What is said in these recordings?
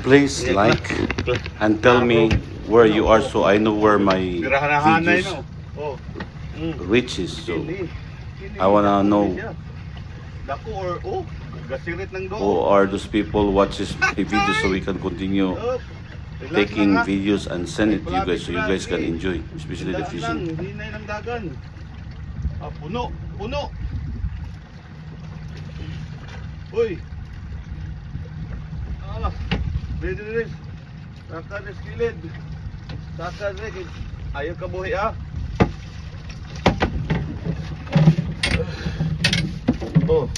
please like and tell me where you are so I know where my Birahan-hanay, videos no? Oh. reaches. So Kini. I wanna know Dako or gasirit ng who do. are those people watches my videos so we can continue Oh, relax taking lang, ha? videos and send it to you guys so you guys can enjoy, especially the Daan lang, fishing. hinay ng dagan. Puno, puno. Uy. Ready, ready. Saka na skilid. Saka na, ayaw ka buhi, ha? Oh.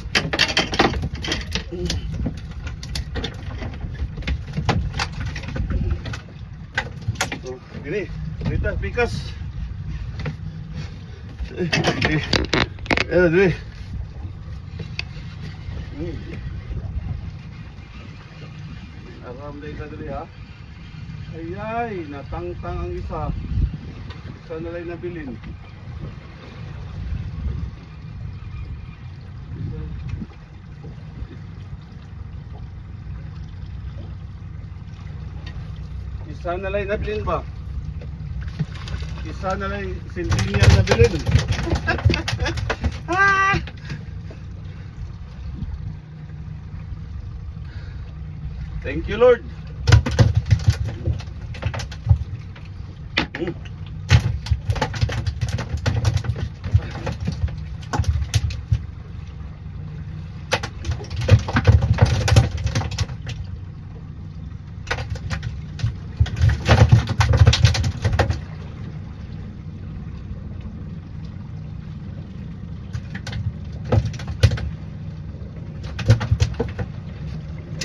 Gini, dito, pikas. Dito. Aram day ka dali, ha? Ayay, natangtang ang isa. Isa na lang nabilin. Isa na lang nabilin ba? Isa na lang centennial nabilin. Thank you, Lord.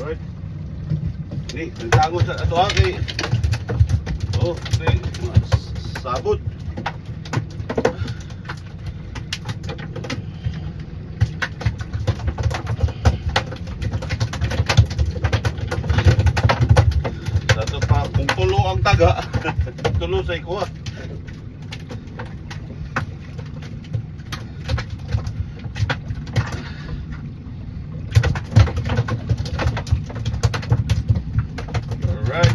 Right. Ni, nagtango sa ato kay kay sabot. Dato pa kung tulo ang taga, tulo sa ikuha. Alright.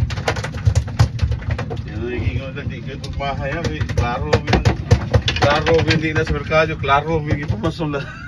Yan ang ikingon na di kayo pagmahaya. Klaro, hindi na sa merkado. Klaro, hindi pa masula.